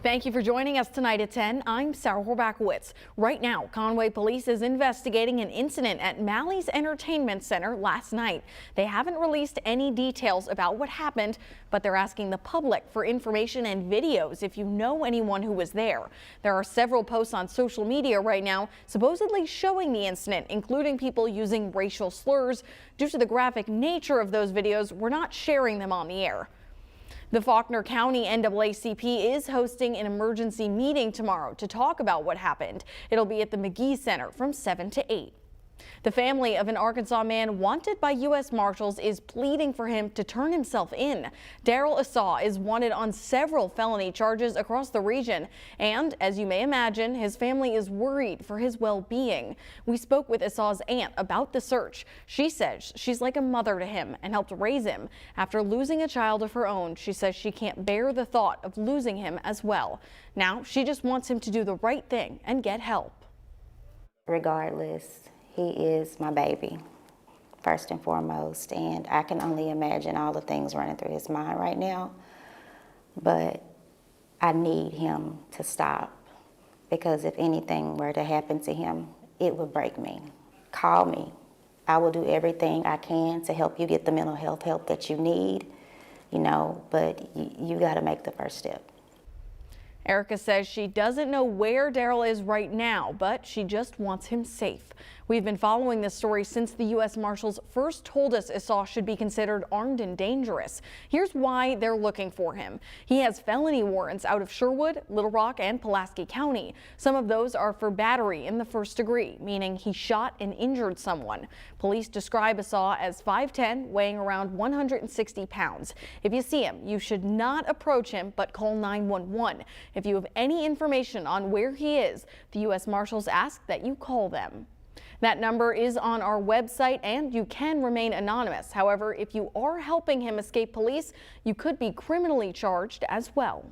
Thank you for joining us tonight at 10. I'm Sarah Horbacewicz. Right now, Conway police is investigating an incident at Mally's Entertainment Center last night. They haven't released any details about what happened, but they're asking the public for information and videos if you know anyone who was there. There are several posts on social media right now supposedly showing the incident, including people using racial slurs. Due to the graphic nature of those videos, we're not sharing them on the air. The Faulkner County NAACP is hosting an emergency meeting tomorrow to talk about what happened. It'll be at the McGee Center from 7 to 8. The family of an Arkansas man wanted by U.S. Marshals is pleading for him to turn himself in. Daryl Assaw is wanted on several felony charges across the region, and as you may imagine, his family is worried for his well-being. We spoke with Assaw's aunt about the search. She says she's like a mother to him and helped raise him. After losing a child of her own, she says she can't bear the thought of losing him as well. Now she just wants him to do the right thing and get help. Regardless, he is my baby, first and foremost, and I can only imagine all the things running through his mind right now, but I need him to stop, because if anything were to happen to him, it would break me. Call me. I will do everything I can to help you get the mental health help that you need, but you got to make the first step. Erica says she doesn't know where Daryl is right now, but she just wants him safe. We've been following this story since the U.S. Marshals first told us Assaw should be considered armed and dangerous. Here's why they're looking for him. He has felony warrants out of Sherwood, Little Rock, and Pulaski County. Some of those are for battery in the first degree, meaning he shot and injured someone. Police describe Assaw as 5'10", weighing around 160 pounds. If you see him, you should not approach him, but call 911. If you have any information on where he is, the U.S. Marshals ask that you call them. That number is on our website, and you can remain anonymous. However, if you are helping him escape police, you could be criminally charged as well.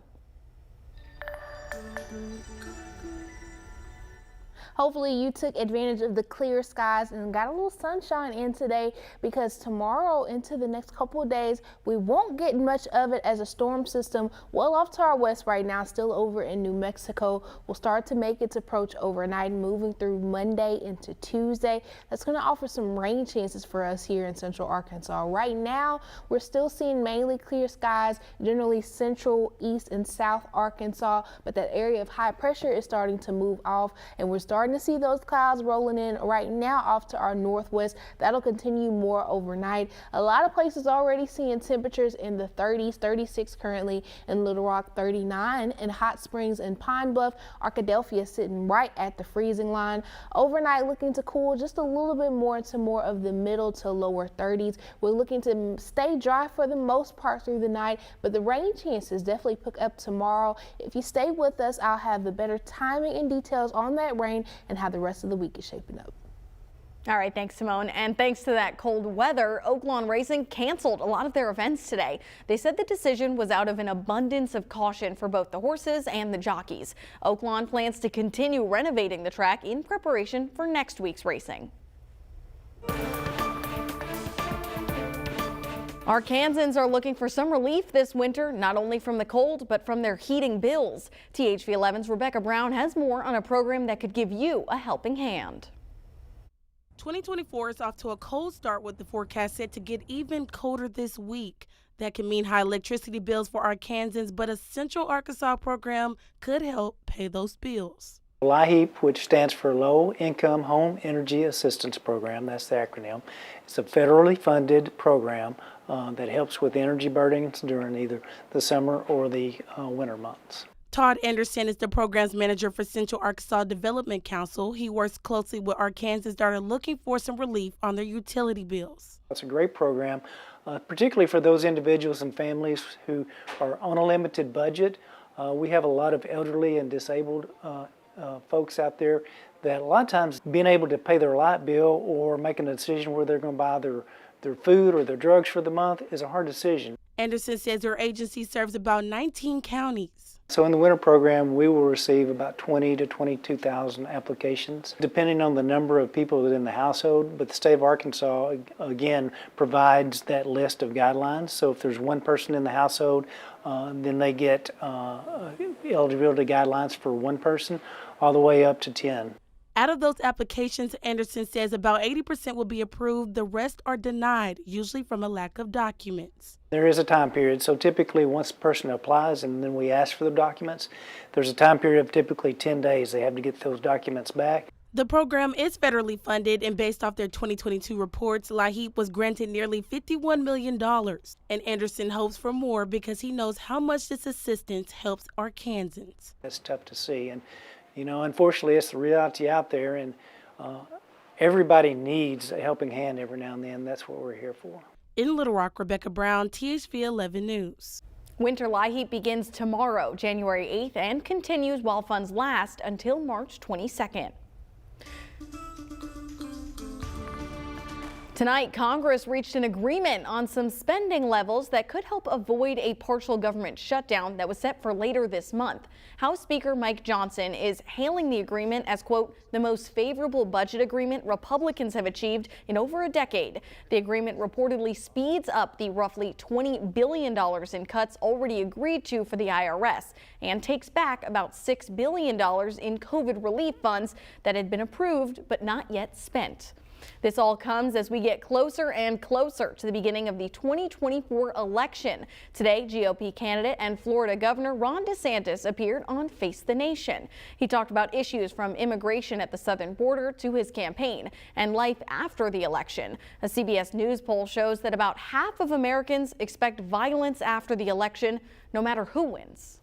Hopefully you took advantage of the clear skies and got a little sunshine in today, because tomorrow into the next couple of days, we won't get much of it as a storm system well off to our west right now, still over in New Mexico, will start to make its approach overnight, moving through Monday into Tuesday. That's going to offer some rain chances for us here in central Arkansas. Right now, we're still seeing mainly clear skies, generally central, east, and south Arkansas, but that area of high pressure is starting to move off, and we're starting to see those clouds rolling in right now off to our northwest. That'll continue more overnight. A lot of places already seeing temperatures in the 30s, 36 currently in Little Rock, 39 in Hot Springs and Pine Bluff. Arkadelphia sitting right at the freezing line. Overnight looking to cool just a little bit more into more of the middle to lower 30s. We're looking to stay dry for the most part through the night, but the rain chances definitely pick up tomorrow. If you stay with us, I'll have the better timing and details on that rain and how the rest of the week is shaping up. All right, thanks, Simone. And thanks to that cold weather, Oaklawn Racing canceled a lot of their events today. They said the decision was out of an abundance of caution for both the horses and the jockeys. Oaklawn plans to continue renovating the track in preparation for next week's racing. Arkansans are looking for some relief this winter, not only from the cold, but from their heating bills. THV11's Rebecca Brown has more on a program that could give you a helping hand. 2024 is off to a cold start, with the forecast set to get even colder this week. That can mean high electricity bills for Arkansans, but a Central Arkansas program could help pay those bills. LIHEAP, which stands for Low Income Home Energy Assistance Program, that's the acronym. It's a federally funded program that helps with energy burdens during either the summer or the winter months. Todd Anderson is the program's manager for Central Arkansas Development Council. He works closely with Arkansans that are looking for some relief on their utility bills. It's a great program, particularly for those individuals and families who are on a limited budget. We have a lot of elderly and disabled folks out there that a lot of times being able to pay their light bill or making a decision where they're going to buy their food or their drugs for the month is a hard decision. Anderson says their agency serves about 19 counties. So in the winter program, we will receive about 20 to 22,000 applications, depending on the number of people within the household. But the state of Arkansas, again, provides that list of guidelines. So if there's one person in the household, then they get eligibility guidelines for one person, all the way up to 10. Out of those applications, Anderson says about 80% will be approved. The rest are denied, usually from a lack of documents. There is a time period. So typically once a person applies and then we ask for the documents, there's a time period of typically 10 days. They have to get those documents back. The program is federally funded, and based off their 2022 reports, LAHEAP was granted nearly $51 million. And Anderson hopes for more because he knows how much this assistance helps Arkansans. That's tough to see. And you know, unfortunately, it's the reality out there, and everybody needs a helping hand every now and then. That's what we're here for. In Little Rock, Rebecca Brown, THV 11 News. Winter LAHEAP begins tomorrow, January 8th, and continues while funds last until March 22nd. Tonight, Congress reached an agreement on some spending levels that could help avoid a partial government shutdown that was set for later this month. House Speaker Mike Johnson is hailing the agreement as, quote, the most favorable budget agreement Republicans have achieved in over a decade. The agreement reportedly speeds up the roughly $20 billion in cuts already agreed to for the IRS and takes back about $6 billion in COVID relief funds that had been approved but not yet spent. This all comes as we get closer and closer to the beginning of the 2024 election. Today, GOP candidate and Florida Governor Ron DeSantis appeared on Face the Nation. He talked about issues from immigration at the southern border to his campaign and life after the election. A CBS News poll shows that about half of Americans expect violence after the election, no matter who wins.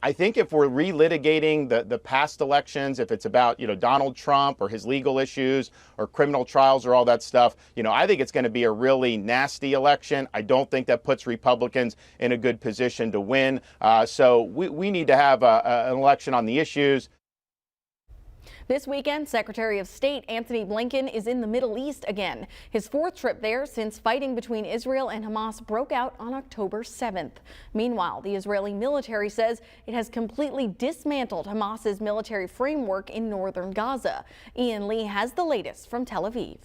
I think if we're relitigating the past elections, if it's about, Donald Trump or his legal issues or criminal trials or all that stuff, I think it's going to be a really nasty election. I don't think that puts Republicans in a good position to win. So we need to have an election on the issues. This weekend, Secretary of State Antony Blinken is in the Middle East again. His fourth trip there since fighting between Israel and Hamas broke out on October 7th. Meanwhile, the Israeli military says it has completely dismantled Hamas's military framework in northern Gaza. Ian Lee has the latest from Tel Aviv.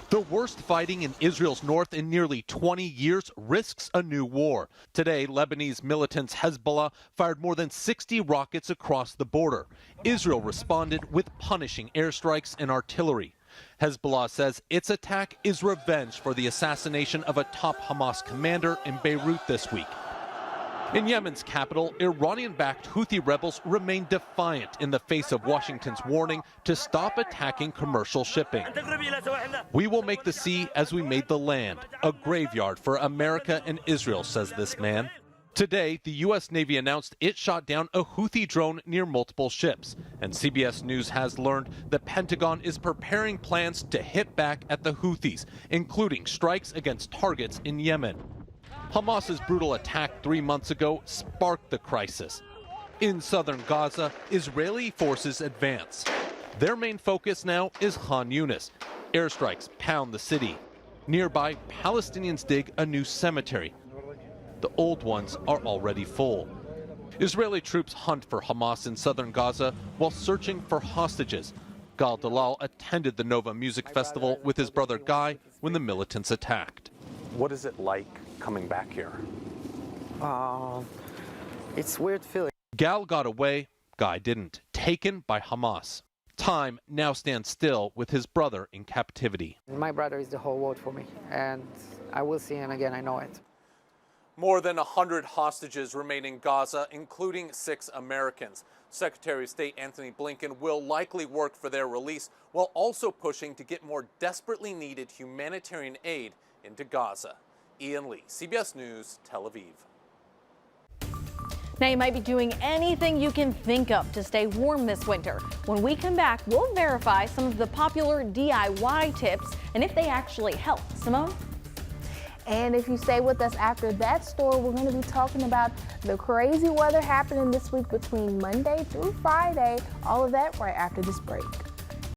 The worst fighting in Israel's north in nearly 20 years risks a new war. Today, Lebanese militants Hezbollah fired more than 60 rockets across the border. Israel responded with punishing airstrikes and artillery. Hezbollah says its attack is revenge for the assassination of a top Hamas commander in Beirut this week. In Yemen's capital, Iranian-backed Houthi rebels remain defiant in the face of Washington's warning to stop attacking commercial shipping. We will make the sea as we made the land, a graveyard for America and Israel, says this man. Today, the U.S. Navy announced it shot down a Houthi drone near multiple ships. And CBS News has learned the Pentagon is preparing plans to hit back at the Houthis, including strikes against targets in Yemen. Hamas's brutal attack 3 months ago sparked the crisis. In southern Gaza, Israeli forces advance. Their main focus now is Khan Yunis. Airstrikes pound the city. Nearby, Palestinians dig a new cemetery. The old ones are already full. Israeli troops hunt for Hamas in southern Gaza while searching for hostages. Gal Dalal attended the Nova Music Festival with his brother Guy when the militants attacked. What is it like coming back here? It's a weird feeling. Gal got away, Guy didn't, taken by Hamas. Time now stands still with his brother in captivity. My brother is the whole world for me, and I will see him again, I know it. More than 100 hostages remain in Gaza, including 6 Americans. Secretary of State Antony Blinken will likely work for their release while also pushing to get more desperately needed humanitarian aid into Gaza. Ian Lee, CBS News, Tel Aviv. Now, you might be doing anything you can think of to stay warm this winter. When we come back, we'll verify some of the popular DIY tips and if they actually help. Simone? And if you stay with us after that story, we're going to be talking about the crazy weather happening this week between Monday through Friday. All of that right after this break.